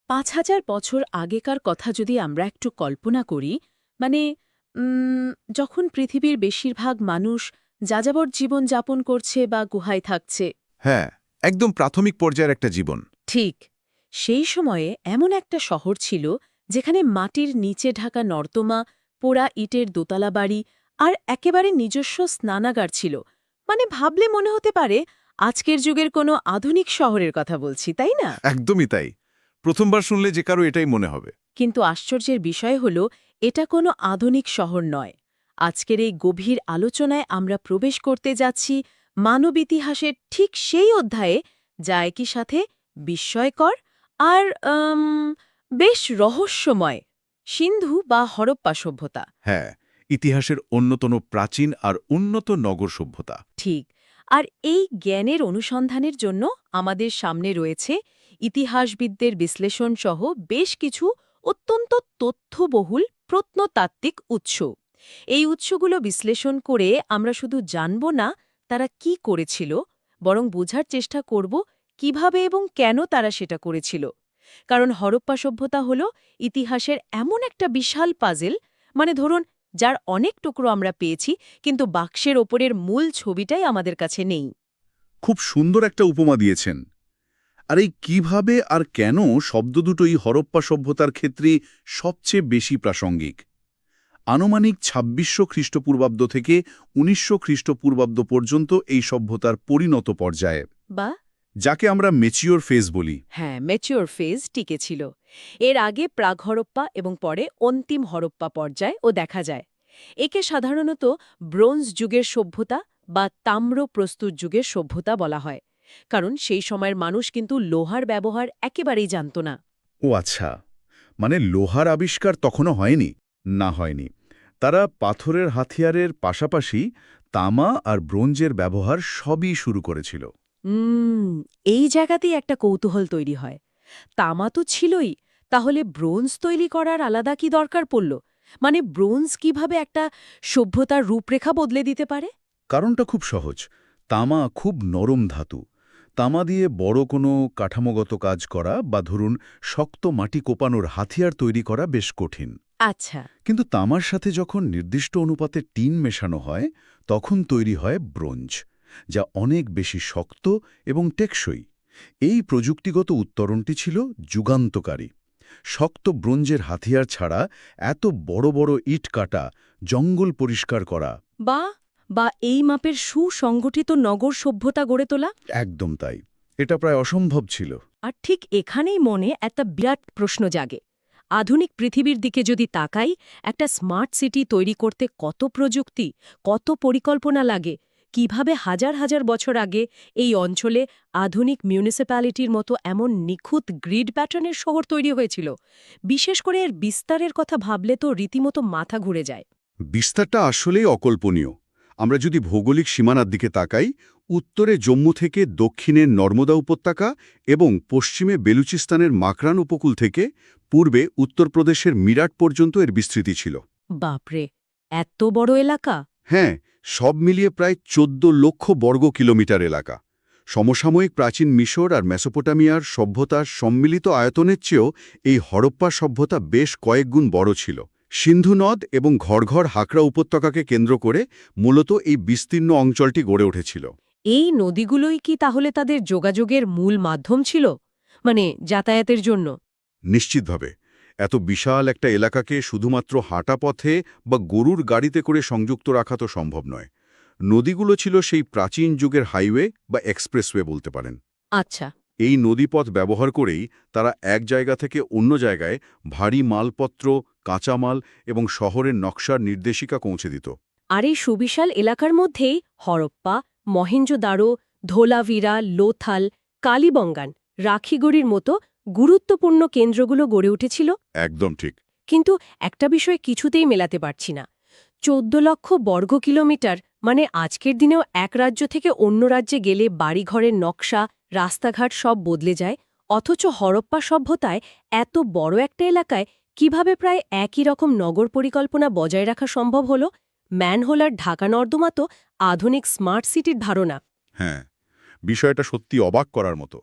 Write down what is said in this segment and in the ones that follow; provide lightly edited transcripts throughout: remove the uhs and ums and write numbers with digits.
৫,০০০ বছর আগেকার কথা যদি আমরা একটু কল্পনা করি, মানে যখন পৃথিবীর বেশিরভাগ মানুষ যাযাবর জীবন যাপন করছে বা গুহায় থাকছে। হ্যাঁ, একদম প্রাথমিক পর্যায়ের একটা জীবন। ঠিক সেই সময়ে এমন একটা শহর ছিল যেখানে মাটির নিচে ঢাকা নর্দমা, পোড়া ইটের দোতলা বাড়ি আর একেবারে নিজস্ব স্নানাগার ছিল। মানে ভাবলে মনে হতে পারে আজকের যুগের কোনো আধুনিক শহরের কথা বলছি, তাই না? একদমই তাই। প্রথমবার শুনলে যে কারো এটাই মনে হবে। কিন্তু আশ্চর্যের বিষয় হল এটা কোনো আধুনিক শহর নয়। আজকের এই গভীর আলোচনায় আমরা প্রবেশ করতে যাচ্ছি মানব ইতিহাসের ঠিক সেই অধ্যায়ে, যা একই সাথে বিস্ময়কর আর বেশ রহস্যময়, সিন্ধু বা হরপ্পা সভ্যতা। হ্যাঁ, ইতিহাসের অন্যতম প্রাচীন আর উন্নত নগর সভ্যতা। ঠিক। আর এই জ্ঞানের অনুসন্ধানের জন্য আমাদের সামনে রয়েছে ইতিহাসবিদদের বিশ্লেষণ সহ বেশ কিছু অত্যন্ত তথ্যবহুল প্রত্নতাত্ত্বিক উৎস। এই উৎসগুলো বিশ্লেষণ করে আমরা শুধু জানব না তারা কি করেছিল, বরং বোঝার চেষ্টা করব কিভাবে এবং কেন তারা সেটা করেছিল। কারণ হরপ্পা সভ্যতা হল ইতিহাসের এমন একটা বিশাল পাজেল, মানে ধরুন যার অনেক টুকরো আমরা পেয়েছি, কিন্তু বাক্সের ওপরের মূল ছবিটাই আমাদের কাছে নেই। খুব সুন্দর একটা উপমা দিয়েছেন। আর এই কিভাবে আর কেন শব্দ দুটোই হরপ্পা সভ্যতার ক্ষেত্রে সবচেয়ে বেশি প্রাসঙ্গিক। আনুমানিক ২৬০০ খ্রিস্টপূর্বাব্দ থেকে ১৯০০ খ্রিস্টপূর্বাব্দ পর্যন্ত এই সভ্যতার পরিণত পর্যায়ে, বা যাকে আমরা মেচিওর ফেজ বলি। হ্যাঁ, ম্যাচিওর ফেজ টিকেছিল। এর আগে প্রাক হরপ্পা এবং পরে অন্তিম হরপ্পা পর্যায় ও দেখা যায়। একে সাধারণত ব্রোঞ্জ যুগের সভ্যতা বা তাম্র প্রস্তুত যুগের সভ্যতা বলা হয়, কারণ সেই সময়ের মানুষ কিন্তু লোহার ব্যবহার একেবারেই জানত না। ও আচ্ছা, মানে লোহার আবিষ্কার তখনও হয়নি? না, হয়নি। তারা পাথরের হাতিয়ারের পাশাপাশি তামা আর ব্রোঞ্জের ব্যবহার সবই শুরু করেছিল। উম এই জায়গাতেই একটা কৌতূহল তৈরি হয়। তামা তো ছিলই, তাহলে ব্রোঞ্জ তৈরি করার আলাদা কি দরকার পড়ল? মানে ব্রোঞ্জ কিভাবে একটা সভ্যতার রূপরেখা বদলে দিতে পারে? কারণটা খুব সহজ। তামা খুব নরম ধাতু। তামা দিয়ে বড় কোনো কাঠামোগত কাজ করা বা ধরুন শক্ত মাটি কোপানোর হাতিয়ার তৈরি করা বেশ কঠিন। আচ্ছা। কিন্তু তামার সাথে যখন নির্দিষ্ট অনুপাতে টিন মেশানো হয়, তখন তৈরি হয় ব্রোঞ্জ, যা অনেক বেশি শক্ত এবং টেকসই। এই প্রযুক্তিগত উত্তরণটি ছিল যুগান্তকারী। শক্ত ব্রোঞ্জের হাতিয়ার ছাড়া এত বড় বড় ইট কাটা, জঙ্গল পরিষ্কার করা। বা বা এই মাপের সুসংগঠিত নগর সভ্যতা গড়ে তোলা। একদম তাই। এটা প্রায় অসম্ভব ছিল। আর ঠিক এখানেই মনে একটা বিরাট প্রশ্ন জাগে। আধুনিক পৃথিবীর দিকে যদি তাকাই, একটা স্মার্ট সিটি তৈরি করতে কত প্রযুক্তি, কত পরিকল্পনা লাগে, কিভাবে হাজার হাজার বছর আগে এই অঞ্চলে আধুনিক মিউনিসিপ্যালিটির মতো এমন নিখুঁত গ্রিড প্যাটার্নের শহর তৈরি হয়েছিল। বিশেষ করে এর বিস্তারের কথা ভাবলে তো রীতিমতো মাথা ঘুরে যায়। বিস্তারটা আসলেই অকল্পনীয়। আমরা যদি ভৌগোলিক সীমানার দিকে তাকাই, উত্তরে জম্মু থেকে দক্ষিণে নর্মদা উপত্যকা এবং পশ্চিমে বেলুচিস্তানের মাকরান উপকূল থেকে পূর্বে উত্তরপ্রদেশের মিরাট পর্যন্ত এর বিস্তৃতি ছিল। বাপরে, এত বড় এলাকা! হ্যাঁ, সব মিলিয়ে প্রায় ১৪ লক্ষ বর্গ কিলোমিটার এলাকা। সমসাময়িক প্রাচীন মিশর আর মেসোপোটামিয়ার সভ্যতার সম্মিলিত আয়তনের চেয়েও এই হরপ্পা সভ্যতা বেশ কয়েকগুণ বড় ছিল। সিন্ধু নদ এবং ঘরঘর হাকরা উপত্যকাকে কেন্দ্র করে মূলত এই বিস্তীর্ণ অঞ্চলটি গড়ে উঠেছিল। এই নদীগুলোই কি তাহলে তাদের যোগাযোগের মূল মাধ্যম ছিল, মানে যাতায়াতের জন্য? নিশ্চিতভাবে। এত বিশাল একটা এলাকাকে শুধুমাত্র হাঁটা পথে বা গরুর গাড়িতে করে সংযুক্ত রাখা তো সম্ভব নয়। নদীগুলো ছিল সেই প্রাচীন যুগের হাইওয়ে বা এক্সপ্রেসওয়ে বলতে পারেন। আচ্ছা। এই নদীপথ ব্যবহার করেই তারা এক জায়গা থেকে অন্য জায়গায় ভারী মালপত্র, কাঁচামাল এবং শহরের নকশার নির্দেশিকা পৌঁছে দিত। আর এই সুবিশাল এলাকার মধ্যেই হরপ্পা, মহেঞ্জোদারো, ধোলাভিরা, লোথাল, কালীবঙ্গান, রাখিগড়ির মতো গুরুত্বপূর্ণ কেন্দ্রগুলো গড়ে উঠেছিল। একদম ঠিক। কিন্তু একটা বিষয় কিছুতেই মেলাতে পারছি না। ১৪ লক্ষ বর্গ কিলোমিটার, মানে আজকের দিনেও এক রাজ্য থেকে অন্য রাজ্যে গেলে বাড়িঘরের নকশা, রাস্তাঘাট সব বদলে যায়। অথচ হরপ্পা সভ্যতায় এত বড় একটা এলাকায় কিভাবে প্রায় একই রকম নগর পরিকল্পনা বজায় রাখা সম্ভব হলো? ম্যানহোল আর ঢাকা নর্দমা তো আধুনিক স্মার্ট সিটির ধারণা। হ্যাঁ, বিষয়টা সত্যি অবাক করার মতো।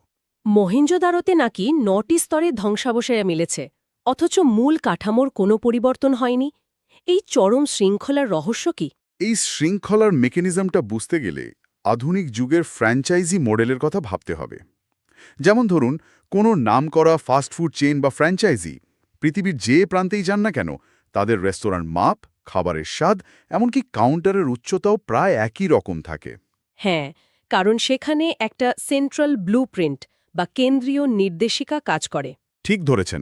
মহেঞ্জোদারোতে নাকি ৯টি স্তরে ধ্বংসাবশেষ মিলেছে, অথচ মূল কাঠামোর কোনো পরিবর্তন হয়নি। এই চরম শৃঙ্খলার রহস্য কি? এই শৃঙ্খলার মেকানিজমটা বুঝতে গেলে আধুনিক যুগের ফ্র্যাঞ্চাইজি মডেলের কথা ভাবতে হবে। যেমন ধরুন, কোনো নামকরা ফাস্টফুড চেইন বা ফ্র্যাঞ্চাইজি পৃথিবীর যে প্রান্তেই যান না কেন, তাদের রেস্তোরাঁর মাপ, খাবারের স্বাদ, এমনকি কাউন্টারের উচ্চতাও প্রায় একই রকম থাকে। হ্যাঁ, কারণ সেখানে একটা সেন্ট্রাল ব্লুপ্রিন্ট বা কেন্দ্রীয় নির্দেশিকা কাজ করে। ঠিক ধরেছেন।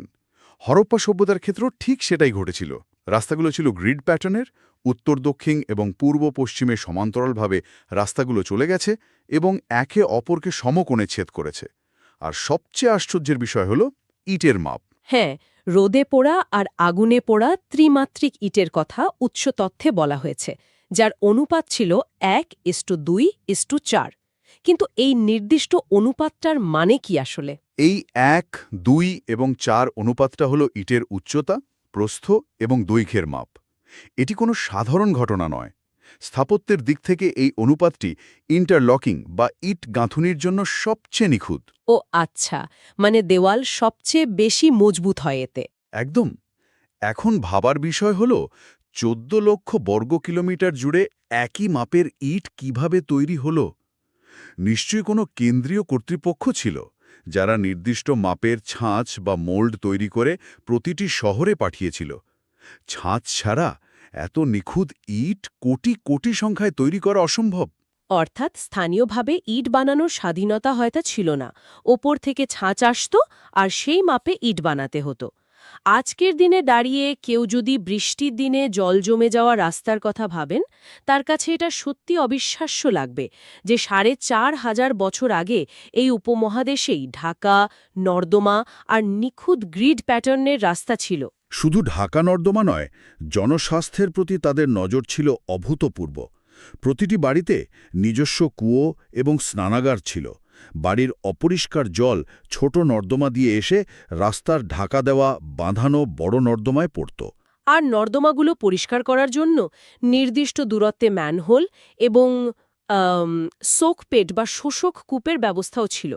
হরপ্পা সভ্যতার ক্ষেত্রেও ঠিক সেটাই ঘটেছিল। রাস্তাগুলো ছিল গ্রিড প্যাটার্নের, উত্তর দক্ষিণ এবং পূর্ব পশ্চিমে সমান্তরালভাবে রাস্তাগুলো চলে গেছে এবং একে অপরকে সমকোণে ছেদ করেছে। আর সবচেয়ে আশ্চর্যের বিষয় হল ইটের মাপ। হ্যাঁ, রোদে পোড়া আর আগুনে পোড়া ত্রিমাত্রিক ইটের কথা উৎস তথ্যে বলা হয়েছে, যার অনুপাত ছিল 1:2:4। কিন্তু এই নির্দিষ্ট অনুপাতটার মানে কি আসলে? এই 1, 2 এবং 4 অনুপাতটা হল ইটের উচ্চতা, প্রস্থ এবং দৈর্ঘ্যের মাপ। এটি কোনো সাধারণ ঘটনা নয়। স্থাপত্যের দিক থেকে এই অনুপাতটি ইন্টারলকিং বা ইট গাঁথুনির জন্য সবচেয়ে নিখুঁত। ও আচ্ছা, মানে দেওয়াল সবচেয়ে বেশি মজবুত হয় এতে। একদম। এখন ভাবার বিষয় হল 14 লক্ষ বর্গ কিলোমিটার জুড়ে একই মাপের ইট কিভাবে তৈরি হল। নিশ্চয়ই কোনো কেন্দ্রীয় কর্তৃপক্ষ ছিল, যারা নির্দিষ্ট মাপের ছাঁচ বা মোল্ড তৈরি করে প্রতিটি শহরে পাঠিয়েছিল। ছাঁচ ছাড়া এত নিখুঁত ইট কোটি কোটি সংখ্যায় তৈরি করা অসম্ভব। অর্থাৎ স্থানীয়ভাবে ইট বানানোর স্বাধীনতা হয়তো ছিল না, ওপর থেকে ছাঁচ আসত আর সেই মাপে ইট বানাতে হতো। আজকের দিনে দাঁড়িয়ে কেউ যদি বৃষ্টির দিনে জল জমে যাওয়া রাস্তার কথা ভাবেন, তার কাছে এটা সত্যি অবিশ্বাস্য লাগবে যে ৪,৫০০ বছর আগে এই উপমহাদেশেই ঢাকা, নর্দমা আর নিখুঁত গ্রিড প্যাটার্নের রাস্তা ছিল। শুধু ঢাকা নর্দমা নয়, জনস্বাস্থ্যের প্রতি তাদের নজর ছিল অভূতপূর্ব। প্রতিটি বাড়িতে নিজস্ব কুয়ো এবং স্নানাগার ছিল। বাড়ির অপরিষ্কার জল ছোট নর্দমা দিয়ে এসে রাস্তার ঢাকা দেওয়া বাঁধানো বড় নর্দমায় পড়ত। আর নর্দমাগুলো পরিষ্কার করার জন্য নির্দিষ্ট দূরত্বে ম্যানহোল এবং সোকপেট বা শোষক কূপের ব্যবস্থাও ছিল।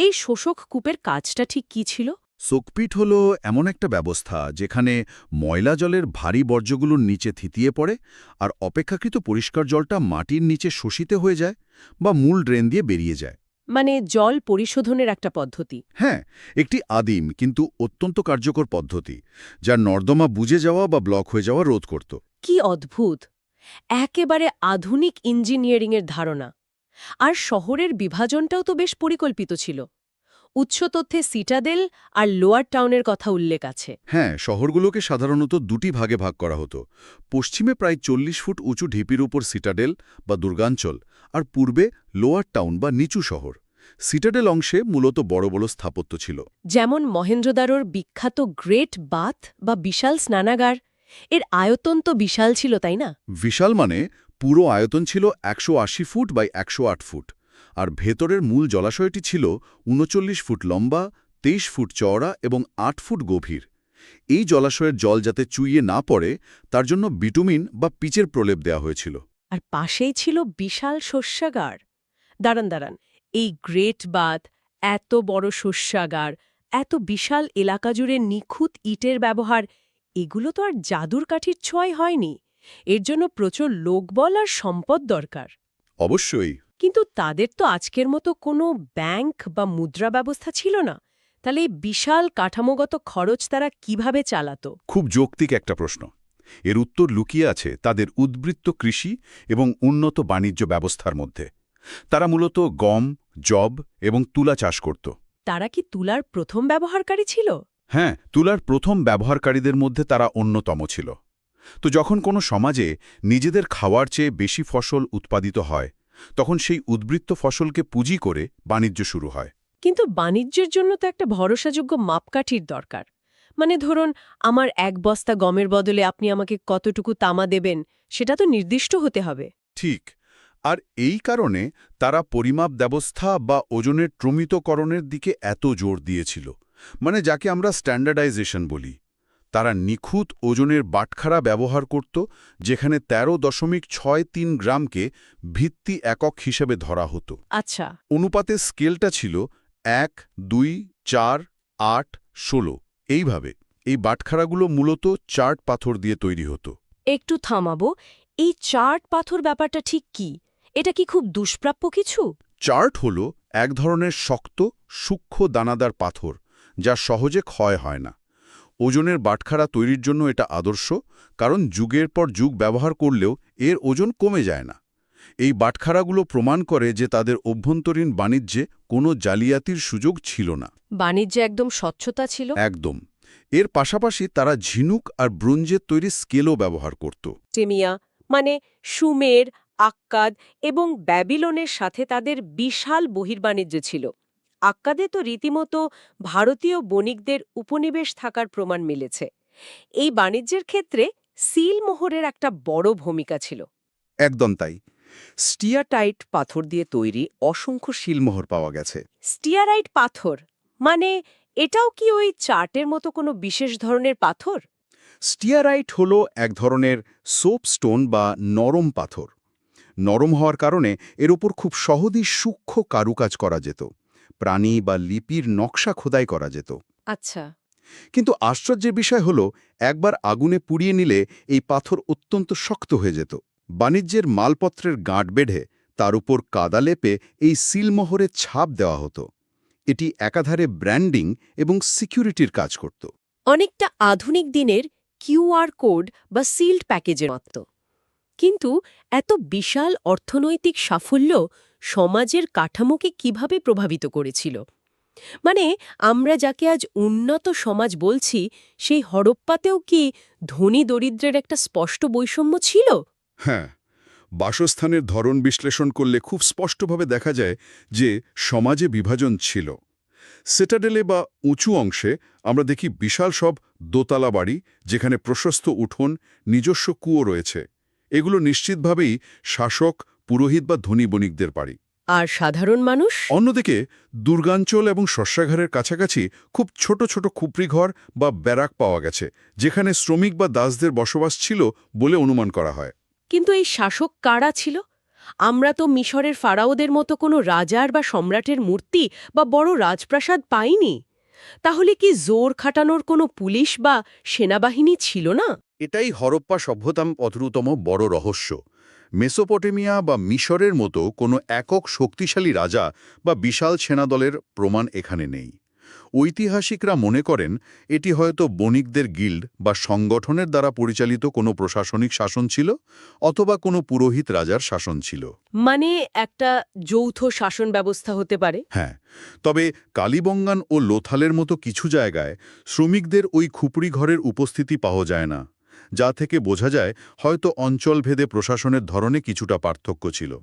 এই শোষক কূপের কাজটা ঠিক কী ছিল? সোকপিট হল এমন একটা ব্যবস্থা যেখানে ময়লা জলের ভারী বর্জ্যগুলোর নিচে থিতিয়ে পড়ে আর অপেক্ষাকৃত পরিষ্কার জলটা মাটির নিচে শোষিত হয়ে যায় বা মূল ড্রেন দিয়ে বেরিয়ে যায়। মানে জল পরিশোধনের একটা পদ্ধতি। হ্যাঁ, একটি আদিম কিন্তু অত্যন্ত কার্যকর পদ্ধতি, যা নর্দমা বুজে যাওয়া বা ব্লক হয়ে যাওয়া রোধ করত। কি অদ্ভুত! একেবারে আধুনিক ইঞ্জিনিয়ারিংয়ের ধারণা। আর শহরের বিভাজনটাও তো বেশ পরিকল্পিত ছিল। উৎস তথ্যে সিটাডেল আর লোয়ার টাউনের কথা উল্লেখ আছে। হ্যাঁ, শহরগুলোকে সাধারণত দুটি ভাগে ভাগ করা হতো। পশ্চিমে প্রায় ৪০ ফুট উঁচু ঢিপির উপর সিটাডেল বা দুর্গাঞ্চল, আর পূর্বে লোয়ার টাউন বা নিচু শহর। সিটাডেল অংশে মূলত বড় বড় স্থাপত্য ছিল, যেমন মহেঞ্জোদারোর বিখ্যাত গ্রেট বাথ বা বিশাল স্নানাগার। এর আয়তন তো বিশাল ছিল, তাই না? বিশাল মানে পুরো আয়তন ছিল ১৮০ ফুট বাই ১০৮ ফুট, আর ভেতরের মূল জলাশয়টি ছিল ৩৯ ফুট লম্বা, ২৩ ফুট চওড়া এবং ৮ ফুট গভীর। এই জলাশয়ের জল যাতে চুইয়ে না পড়ে, তার জন্য বিটুমিন বা পিচের প্রলেপ দেওয়া হয়েছিল। আর পাশেই ছিল বিশাল শস্যাগার। দাঁড়ান, এই গ্রেট বাথ, এত বড় শস্যাগার, এত বিশাল এলাকা জুড়ে নিখুঁত ইটের ব্যবহার, এগুলো তো আর জাদুর কাঠির ছোঁয়াই হয়নি। এর জন্য প্রচুর লোকবল আর সম্পদ দরকার। অবশ্যই। কিন্তু তাদের তো আজকের মতো কোনো ব্যাংক বা মুদ্রা ব্যবস্থা ছিল না। তাহলে এই বিশাল কাঠামোগত খরচ তারা কিভাবে চালাতো? খুব যৌক্তিক একটা প্রশ্ন। এর উত্তর লুকিয়ে আছে তাদের উদ্বৃত্ত কৃষি এবং উন্নত বাণিজ্য ব্যবস্থার মধ্যে। তারা মূলত গম, যব এবং তুলা চাষ করত। তারা কি তুলার প্রথম ব্যবহারকারী ছিল? হ্যাঁ, তুলার প্রথম ব্যবহারকারীদের মধ্যে তারা অন্যতম ছিল। তো যখন কোনো সমাজে নিজেদের খাওয়ার চেয়ে বেশি ফসল উৎপাদিত হয়, তখন সেই উদ্বৃত্ত ফসলকে পুঁজি করে বাণিজ্য শুরু হয়। কিন্তু বাণিজ্যের জন্য তো একটা ভরসাযোগ্য মাপকাঠির দরকার। মানে ধরুন, আমার ১ বস্তা গমের বদলে আপনি আমাকে কতটুকু তামা দেবেন, সেটা তো নির্দিষ্ট হতে হবে। ঠিক। আর এই কারণে তারা পরিমাপ ব্যবস্থা বা ওজনের প্রমিতকরণের দিকে এত জোর দিয়েছিল, মানে যাকে আমরা স্ট্যান্ডার্ডাইজেশন বলি। তারা নিখুঁত ওজনের বাটখারা ব্যবহার করত, যেখানে ১৩.৬৩ গ্রামকে ভিত্তি একক হিসেবে ধরা হতো। আচ্ছা। অনুপাতের স্কেলটা ছিল 1, 2, 4, 8, 16 এইভাবে। এই বাটখারাগুলো মূলত চার্ট পাথর দিয়ে তৈরি হতো। একটু থামাবো, এই চার্ট পাথর ব্যাপারটা ঠিক কি? এটা কি খুব দুষ্প্রাপ্য কিছু? চার্ট হল এক ধরনের শক্ত, সূক্ষ্ম দানাদার পাথর যা সহজে ক্ষয় হয় না। ওজনের বাটখারা তৈরির জন্য এটা আদর্শ, কারণ যুগের পর যুগ ব্যবহার করলেও এর ওজন কমে যায় না। এই বাটখারাগুলো প্রমাণ করে যে তাদের অভ্যন্তরীণ বাণিজ্যে কোনো জালিয়াতির সুযোগ ছিল না। বাণিজ্যে একদম স্বচ্ছতা ছিল। একদম। এর পাশাপাশি তারা ঝিনুক আর ব্রোঞ্জের তৈরি স্কেলও ব্যবহার করত। টেমিয়া মানে সুমের, আক্কাদ এবং ব্যাবিলনের সাথে তাদের বিশাল বহির্বাণিজ্য ছিল। আক্কাদে তো রীতিমতো ভারতীয় বণিকদের উপনিবেশ থাকার প্রমাণ মিলেছে। এই বাণিজ্যের ক্ষেত্রে সিল মোহরের একটা বড় ভূমিকা ছিল। একদম তাই। স্টিয়াটাইট পাথর দিয়ে তৈরি অসংখ্য শিলমোহর পাওয়া গেছে। স্টিয়ারাইট পাথর মানে এটাও কি ওই চার্টের মতো কোনো বিশেষ ধরনের পাথর? স্টিয়ারাইট হল এক ধরনের সোপস্টোন বা নরম পাথর। নরম হওয়ার কারণে এর ওপর খুব সহজেই সূক্ষ্ম কারুকাজ করা যেত। প্রাণী বা লিপির নকশা খোদাই করা যেত। আচ্ছা। কিন্তু আশ্চর্যের বিষয় হল, একবার আগুনে পুড়িয়ে নিলে এই পাথর অত্যন্ত শক্ত হয়ে যেত। বাণিজ্যের মালপত্রের গাঁট বেঁধে তার উপর কাদা লেপে এই সিলমোহরের ছাপ দেওয়া হতো। এটি একাধারে ব্র্যান্ডিং এবং সিকিউরিটির কাজ করত। অনেকটা আধুনিক দিনের কিউআর কোড বা সিল্ড প্যাকেজের মতো। কিন্তু এত বিশাল অর্থনৈতিক সাফল্য সমাজের কাঠামোকে কিভাবে প্রভাবিত করেছিল? মানে আমরা যাকে আজ উন্নত সমাজ বলছি, সেই হরপ্পাতেও কি ধনী দরিদ্রের একটা স্পষ্ট বৈষম্য ছিল? হ্যাঁ, বাসস্থানের ধরন বিশ্লেষণ করলে খুব স্পষ্টভাবে দেখা যায় যে সমাজে বিভাজন ছিল। সিটাডেলে বা উঁচু অংশে আমরা দেখি বিশাল সব দোতলা বাড়ি, যেখানে প্রশস্ত উঠোন, নিজস্ব কুয়ো রয়েছে। এগুলো নিশ্চিতভাবেই শাসক, পুরোহিত বা ধনী বণিকদের বাড়ি। আর সাধারণ মানুষ? অন্যদিকে দুর্গাঞ্চল এবং শস্যাগারের কাছাকাছি খুব ছোট ছোট খুপড়িঘর বা ব্যারাক পাওয়া গেছে, যেখানে শ্রমিক বা দাসদের বসবাস ছিল বলে অনুমান করা হয়। কিন্তু এই শাসক কারা ছিল? আমরা তো মিশরের ফারাওদের মতো কোনো রাজার বা সম্রাটের মূর্তি বা বড় রাজপ্রাসাদ পাইনি। তাহলে কি জোর খাটানোর কোনো পুলিশ বা সেনাবাহিনী ছিল না? এটাই হরপ্পা সভ্যতার অন্যতম বড় রহস্য। মেসোপটেমিয়া বা মিশরের মতো কোনো একক শক্তিশালী রাজা বা বিশাল সেনাদলের প্রমাণ এখানে নেই। ঐতিহাসিকরা মনে করেন এটি হয়তো বণিকদের গিল্ড বা সংগঠনের দ্বারা পরিচালিত কোনো প্রশাসনিক শাসন ছিল, অথবা কোনো পুরোহিত রাজার শাসন ছিল। মানে একটা যৌথ শাসন ব্যবস্থা হতে পারে। হ্যাঁ, তবে কালিবঙ্গান ও লোথালের মতো কিছু জায়গায় শ্রমিকদের ওই খুপড়ি ঘরের উপস্থিতি পাওয়া যায় না, যা থেকে বোঝা যায় হয়তো অঞ্চলভেদে প্রশাসনের ধরনে কিছুটা পার্থক্য ছিল।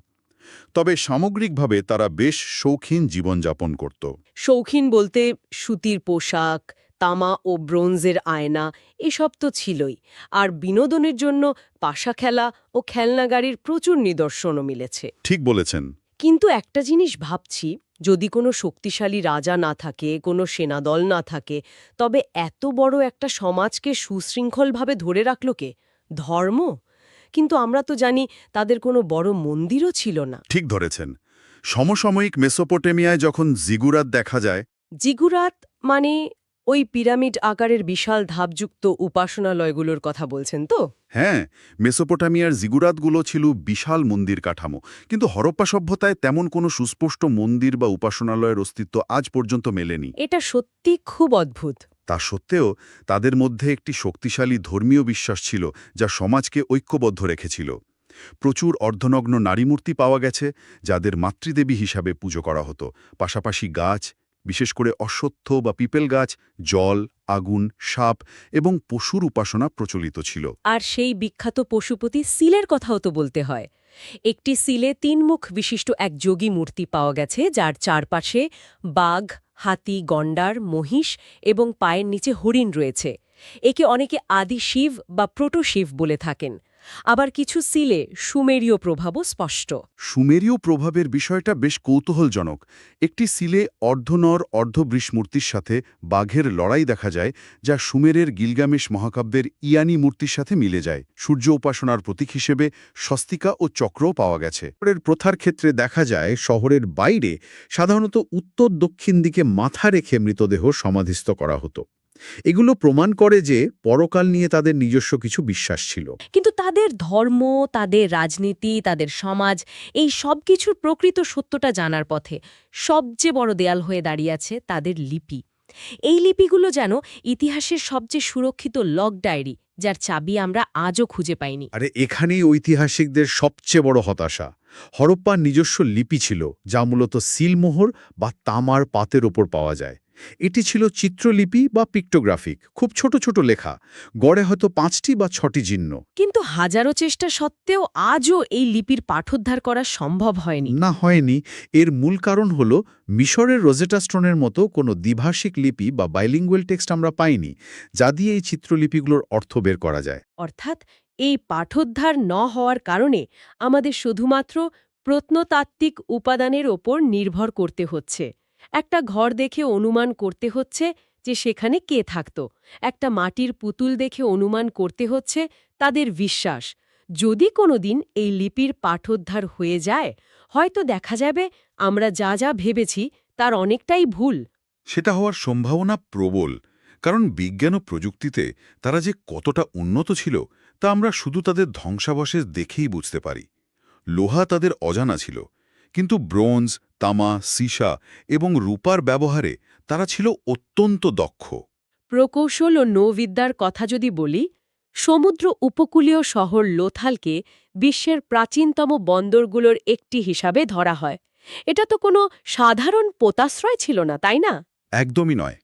তবে সামগ্রিকভাবে তারা বেশ শৌখিন জীবনযাপন করত। শৌখিন বলতে সুতির পোশাক, তামা ও ব্রোঞ্জের আয়না এসব তো ছিলই। আর বিনোদনের জন্য পাশা খেলা ও খেলনা গাড়ির প্রচুর নিদর্শনও মিলেছে। ঠিক বলেছেন। কিন্তু একটা জিনিস ভাবছি, যদি কোনো শক্তিশালী রাজা না থাকে, কোনো সেনাদল না থাকে, তবে এত বড় একটা সমাজকে সুশৃঙ্খলভাবে ধরে রাখল কে? ধর্ম? কিন্তু আমরা তো জানি তাদের কোনো বড় মন্দিরও ছিল না। ঠিক ধরেছেন। সমসাময়িক মেসোপটেমিয়ায় যখন জিগুরাত দেখা যায়, জিগুরাত মানে ওই পিরামিড আকারের বিশাল ধাপযুক্ত উপাসনালয়গুলোর কথা বলছেন তো? হ্যাঁ, মেসোপটেমিয়ার জিগুরাতগুলো ছিল বিশাল মন্দির কাঠামো, কিন্তু হরপ্পা সভ্যতায় তেমন কোনো সুস্পষ্ট মন্দির বা উপাসনালয়ের অস্তিত্ব আজ পর্যন্ত মেলেনি। এটা সত্যি খুব অদ্ভুত। তা সত্ত্বেও তাদের মধ্যে একটি শক্তিশালী ধর্মীয় বিশ্বাস ছিল, যা সমাজকে ঐক্যবদ্ধ রেখেছিল। প্রচুর অর্ধনগ্ন নারীমূর্তি পাওয়া গেছে, যাদের মাতৃদেবী হিসাবে পুজো করা হতো। পাশাপাশি গাছ, বিশেষ করে অশ্বত্থ বা পিপেল গাছ, জল, আগুন, সাপ এবং পশুর উপাসনা প্রচলিত ছিল। আর সেই বিখ্যাত পশুপতি সিলের কথাও তো বলতে হয়। একটি সিলে ৩ মুখ বিশিষ্ট এক যোগী মূর্তি পাওয়া গেছে, যার চারপাশে বাঘ, হাতি, গন্ডার, মহিষ এবং পায়ের নিচে হরিণ রয়েছে। একে অনেকে আদি শিব বা প্রোটো শিব বলে থাকেন। আবার কিছু সিলে সুমেরীয় প্রভাবও স্পষ্ট। সুমেরীয় প্রভাবের বিষয়টা বেশ কৌতূহলজনক। একটি সিলে অর্ধনর অর্ধবৃষ মূর্তির সাথে বাঘের লড়াই দেখা যায়, যা সুমেরের গিলগামেশ মহাকাব্যের ইয়ানি মূর্তির সাথে মিলে যায়। সূর্য উপাসনার প্রতীক হিসেবে স্বস্তিকা ও চক্রও পাওয়া গেছে। শহরের প্রথার ক্ষেত্রে দেখা যায় শহরের বাইরে সাধারণত উত্তর দক্ষিণ দিকে মাথা রেখে মৃতদেহ সমাধিস্থ করা হতো। এগুলো প্রমাণ করে যে পরকাল নিয়ে তাদের নিজস্ব কিছু বিশ্বাস ছিল। কিন্তু তাদের ধর্ম, তাদের রাজনীতি, তাদের সমাজ, এই সব কিছুর প্রকৃত সত্যটা জানার পথে সবচেয়ে বড় দেয়াল হয়ে দাঁড়িয়ে আছে তাদের লিপি। এই লিপিগুলো যেন ইতিহাসের সবচেয়ে সুরক্ষিত লগ ডায়েরি, যার চাবি আমরা আজও খুঁজে পাইনি। আরে এখানেই ঐতিহাসিকদের সবচেয়ে বড় হতাশা। হরপ্পার নিজস্ব লিপি ছিল, যা মূলত সিলমোহর বা তামার পাতের ওপর পাওয়া যায়। এটি ছিল চিত্রলিপি বা পিক্টোগ্রাফিক, খুব ছোট ছোট লেখা, গড়ে হয়তো 5টি বা 6টি চিহ্ন। কিন্তু হাজারো চেষ্টা সত্ত্বেও আজও এই লিপির পাঠোদ্ধার করা সম্ভব হয়নি। না, হয়নি। এর মূল কারণ হল মিশরের রোজেটা স্টোনের মতো কোনো দ্বিভাষিক লিপি বা বাইলিঙ্গুয়াল টেক্সট আমরা পাইনি, যা দিয়ে এই চিত্রলিপিগুলোর অর্থ বের করা যায়। অর্থাৎ এই পাঠোদ্ধার ন হওয়ার কারণে আমাদের শুধুমাত্র প্রত্নতাত্ত্বিক উপাদানের ওপর নির্ভর করতে হচ্ছে। একটা ঘর দেখে অনুমান করতে হচ্ছে যে সেখানে কে থাকত, একটা মাটির পুতুল দেখে অনুমান করতে হচ্ছে তাদের বিশ্বাস। যদি কোনোদিন এই লিপির পাঠোদ্ধার হয়ে যায়, হয়তো দেখা যাবে আমরা যা যা ভেবেছি তার অনেকটাই ভুল। সেটা হওয়ার সম্ভাবনা প্রবল, কারণ বিজ্ঞান ও প্রযুক্তিতে তারা যে কতটা উন্নত ছিল তা আমরা শুধু তাদের ধ্বংসাবশেষ দেখেই বুঝতে পারি। লোহা তাদের অজানা ছিল, কিন্তু ব্রোঞ্জ, তামা, সীসা এবং রূপার ব্যবহারে তারা ছিল অত্যন্ত দক্ষ। প্রকৌশল ও নৌবিদ্যার কথা যদি বলি, সমুদ্র উপকূলীয় শহর লোথালকে বিশ্বের প্রাচীনতম বন্দরগুলোর একটি হিসাবে ধরা হয়। এটা তো কোনো সাধারণ পোতাশ্রয় ছিল না, তাই না? একদমই নয়।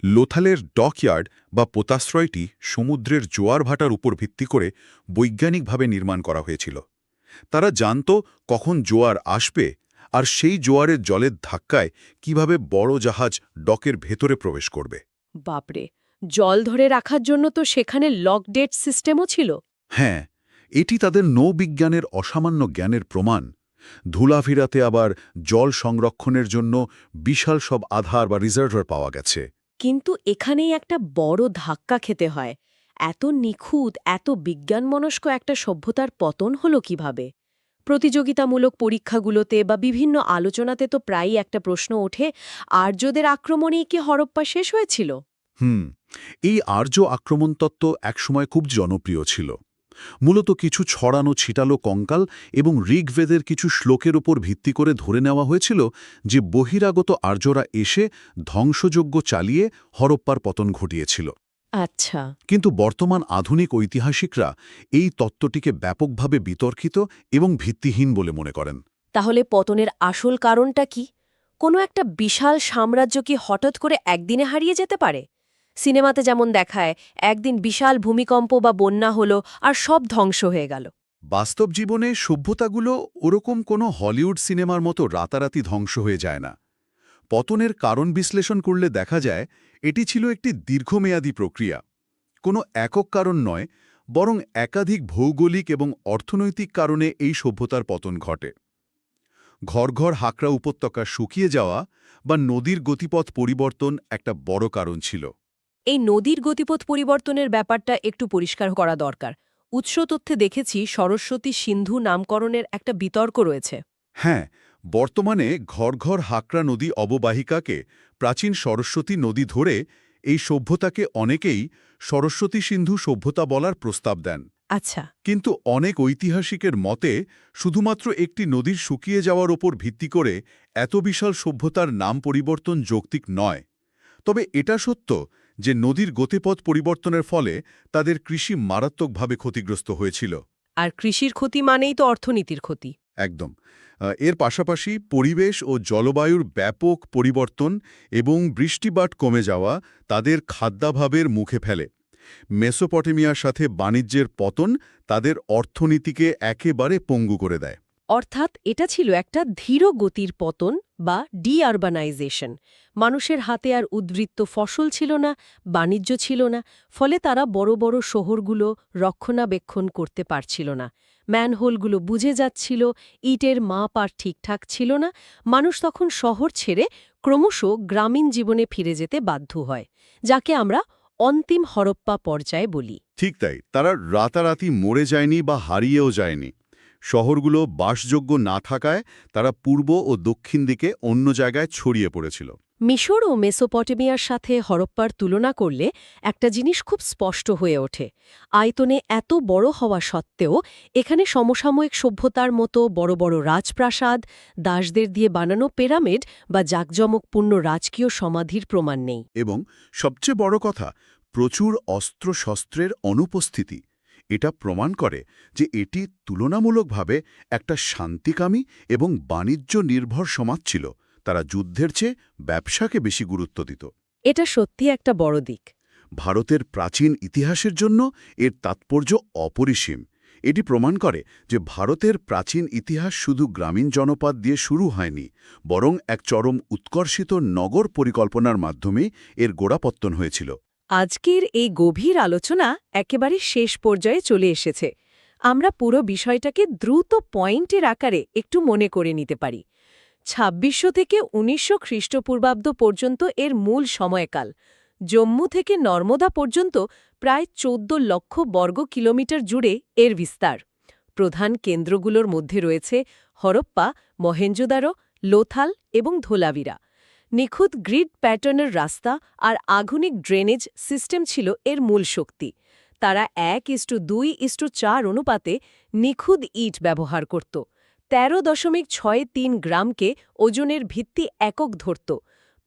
লোথালের ডকইয়ার্ড বা পোতাশ্রয়টি সমুদ্রের জোয়ার ভাটার উপর ভিত্তি করে বৈজ্ঞানিকভাবে নির্মাণ করা হয়েছিল। তারা জানত কখন জোয়ার আসবে আর সেই জোয়ারের জলের ধাক্কায় কিভাবে বড় জাহাজ ডকের ভেতরে প্রবেশ করবে। বাপরে, জল ধরে রাখার জন্য তো সেখানে লকডেট সিস্টেমও ছিল। হ্যাঁ, এটি তাদের নৌবিজ্ঞানের অসামান্য জ্ঞানের প্রমাণ। ধুলাভিরাতে আবার জল সংরক্ষণের জন্য বিশাল সব আধার বা রিজার্ভার পাওয়া গেছে। কিন্তু এখানেই একটা বড় ধাক্কা খেতে হয়। এত নিখুঁত, এত বিজ্ঞানমনস্ক একটা সভ্যতার পতন হলো কিভাবে? প্রতিযোগিতামূলক পরীক্ষাগুলোতে বা বিভিন্ন আলোচনাতে তো প্রায়ই একটা প্রশ্ন ওঠে, আর্যদের আক্রমণেই কি হরপ্পা শেষ হয়েছিল? এই আর্য আক্রমণ তত্ত্ব একসময় খুব জনপ্রিয় ছিল। মূলত কিছু ছড়ানো ছিটালো কঙ্কাল এবং ঋগ্বেদের কিছু শ্লোকের উপর ভিত্তি করে ধরে নেওয়া হয়েছিল যে বহিরাগত আর্যরা এসে ধ্বংসযজ্ঞ চালিয়ে হরপ্পার পতন ঘটিয়েছিল। আচ্ছা। কিন্তু বর্তমান আধুনিক ঐতিহাসিকরা এই তত্ত্বটিকে ব্যাপকভাবে বিতর্কিত এবং ভিত্তিহীন বলে মনে করেন। তাহলে পতনের আসল কারণটা কি? কোনো একটা বিশাল সাম্রাজ্য কি হঠাৎ করে একদিনে হারিয়ে যেতে পারে? সিনেমাতে যেমন দেখায়, একদিন বিশাল ভূমিকম্প বা বন্যা হলো আর সব ধ্বংস হয়ে গেল। বাস্তব জীবনে সভ্যতাগুলো ওরকম কোনো হলিউড সিনেমার মতো রাতারাতি ধ্বংস হয়ে যায় না। পতনের কারণ বিশ্লেষণ করলে দেখা যায় এটি ছিল একটি দীর্ঘমেয়াদী প্রক্রিয়া। কোনো একক কারণ নয়, বরং একাধিক ভৌগোলিক এবং অর্থনৈতিক কারণে এই সভ্যতার পতন ঘটে। ঘর ঘর হাকরা উপত্যকা শুকিয়ে যাওয়া বা নদীর গতিপথ পরিবর্তন একটা বড় কারণ ছিল। এই নদীর গতিপথ পরিবর্তনের ব্যাপারটা একটু পরিষ্কার করা দরকার। উৎস তথ্যে দেখেছি সরস্বতী সিন্ধু নামকরণের একটা বিতর্ক রয়েছে। হ্যাঁ, বর্তমানে ঘর ঘর হাকরা নদী অববাহিকাকে প্রাচীন সরস্বতী নদী ধরে এই সভ্যতাকে অনেকেই সরস্বতী সিন্ধু সভ্যতা বলার প্রস্তাব দেন। আচ্ছা। কিন্তু অনেক ঐতিহাসিকের মতে শুধুমাত্র একটি নদীর শুকিয়ে যাওয়ার ওপর ভিত্তি করে এত বিশাল সভ্যতার নাম পরিবর্তন যৌক্তিক নয়। তবে এটা সত্য যে নদীর গতিপথ পরিবর্তনের ফলে তাদের কৃষি মারাত্মকভাবে ক্ষতিগ্রস্ত হয়েছিল। আর কৃষির ক্ষতি মানেই তো অর্থনীতির ক্ষতি। একদম। এর পাশাপাশি পরিবেশ ও জলবায়ুর ব্যাপক পরিবর্তন এবং বৃষ্টিপাত কমে যাওয়া তাদের খাদ্যাভাবের মুখে ফেলে। মেসোপটেমিয়ার সাথে বাণিজ্যের পতন তাদের অর্থনীতিকে একেবারে পঙ্গু করে দেয়। অর্থাৎ এটা ছিল একটা ধীর গতির পতন বা ডিআরবানাইজেশন। মানুষের হাতে আর উদ্বৃত্ত ফসল ছিল না, বাণিজ্য ছিল না, ফলে তারা বড় বড় শহরগুলো রক্ষণাবেক্ষণ করতে পারছিল না। ম্যানহোলগুলো বুঝে যাচ্ছিল, ইটের মাপ আর ঠিকঠাক ছিল না। মানুষ তখন শহর ছেড়ে ক্রমশ গ্রামীণ জীবনে ফিরে যেতে বাধ্য হয়, যাকে আমরা অন্তিম হরপ্পা পর্যায়ে বলি। ঠিক তাই, তারা রাতারাতি মরে যায়নি বা হারিয়েও যায়নি। শহরগুলো বাসযোগ্য না থাকায় তারা পূর্ব ও দক্ষিণ দিকে অন্য জায়গায় ছড়িয়ে পড়েছিল। মিশর ও মেসোপটেমিয়ার সাথে হরপ্পার তুলনা করলে একটা জিনিস খুব স্পষ্ট হয়ে ওঠে। আয়তনে এত বড় হওয়া সত্ত্বেও এখানে সমসাময়িক সভ্যতার মতো বড় বড় রাজপ্রাসাদ, দাসদের দিয়ে বানানো পিরামিড বা জাঁকজমকপূর্ণ রাজকীয় সমাধির প্রমাণ নেই। এবং সবচেয়ে বড় কথা, প্রচুর অস্ত্রশস্ত্রের অনুপস্থিতি। এটা প্রমাণ করে যে এটি তুলনামূলকভাবে একটা শান্তিকামী এবং বাণিজ্য নির্ভর সমাজ ছিল। তারা যুদ্ধের চেয়ে ব্যবসাকে বেশি গুরুত্ব দিত। এটা সত্যি একটা বড় দিক। ভারতের প্রাচীন ইতিহাসের জন্য এর তাৎপর্য অপরিসীম। এটি প্রমাণ করে যে ভারতের প্রাচীন ইতিহাস শুধু গ্রামীণ জনপদ দিয়ে শুরু হয়নি, বরং এক চরম উৎকর্ষিত নগর পরিকল্পনার মাধ্যমেই এর গোড়াপত্তন হয়েছিল। আজকের এই গভীর আলোচনা একেবারে শেষ পর্যায়ে চলে এসেছে। আমরা পুরো বিষয়টাকে দ্রুত পয়েন্টের আকারে একটু মনে করে নিতে পারি। ২৬০০ থেকে ১৯০০ খ্রিস্টপূর্বাব্দ পর্যন্ত এর মূল সময়কাল। জম্মু থেকে নর্মদা পর্যন্ত প্রায় ১৪ লক্ষ বর্গ কিলোমিটার জুড়ে এর বিস্তার। প্রধান কেন্দ্রগুলোর মধ্যে রয়েছে হরপ্পা, মহেঞ্জোদারো, লোথাল এবং ধোলাভিরা। নিখুঁত গ্রিড প্যাটার্নের রাস্তা আর আধুনিক ড্রেনেজ সিস্টেম ছিল এর মূল শক্তি। তারা ১:২:৪ অনুপাতে নিখুঁত ইট ব্যবহার করত। ১৩.৬৩ গ্রামকে ওজনের ভিত্তি একক ধরত।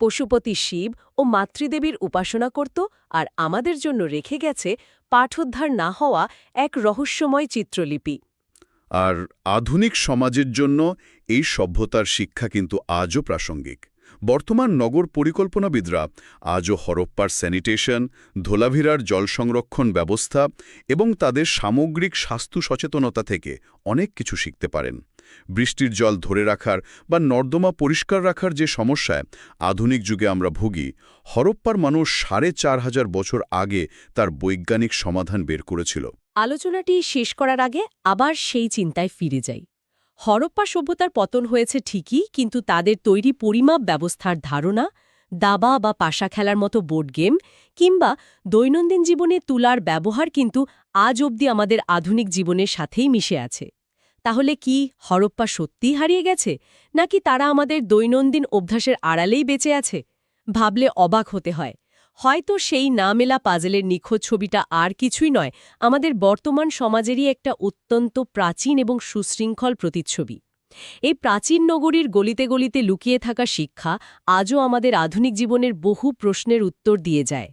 পশুপতি শিব ও মাতৃদেবীর উপাসনা করত, আর আমাদের জন্য রেখে গেছে পাঠোদ্ধার না হওয়া এক রহস্যময় চিত্রলিপি। আর আধুনিক সমাজের জন্য এই সভ্যতার শিক্ষা কিন্তু আজও প্রাসঙ্গিক। বর্তমান নগর পরিকল্পনাবিদরা আজও হরপ্পার স্যানিটেশন, ধোলাভিরার জল সংরক্ষণ ব্যবস্থা এবং তাদের সামগ্রিক স্বাস্থ্য সচেতনতা থেকে অনেক কিছু শিখতে পারেন। বৃষ্টির জল ধরে রাখার বা নর্দমা পরিষ্কার রাখার যে সমস্যায় আধুনিক যুগে আমরা ভুগি, হরপ্পার মানুষ ৪,৫০০ বছর আগে তার বৈজ্ঞানিক সমাধান বের করেছিল। আলোচনাটি শেষ করার আগে আবার সেই চিন্তায় ফিরে যাই। হরপ্পা সভ্যতার পতন হয়েছে ঠিকই, কিন্তু তাদের তৈরি পরিমাপ ব্যবস্থার ধারণা, দাবা বা পাশা খেলার মতো বোর্ড গেম কিংবা দৈনন্দিন জীবনে তুলার ব্যবহার কিন্তু আজ অবধি আমাদের আধুনিক জীবনের সাথেই মিশে আছে। তাহলে কি হরপ্পা সত্যিই হারিয়ে গেছে, নাকি তারা আমাদের দৈনন্দিন অভ্যাসের আড়ালেই বেঁচে আছে? ভাবলে অবাক হতে হয়। হয়তো সেই না মেলা পাজেলের নিখোঁজ ছবিটা আর কিছুই নয়, আমাদের বর্তমান সমাজেরই একটা অত্যন্ত প্রাচীন এবং সুশৃঙ্খল প্রতিচ্ছবি। এই প্রাচীন নগরীর গলিতে গলিতে লুকিয়ে থাকা শিক্ষা আজও আমাদের আধুনিক জীবনের বহু প্রশ্নের উত্তর দিয়ে যায়।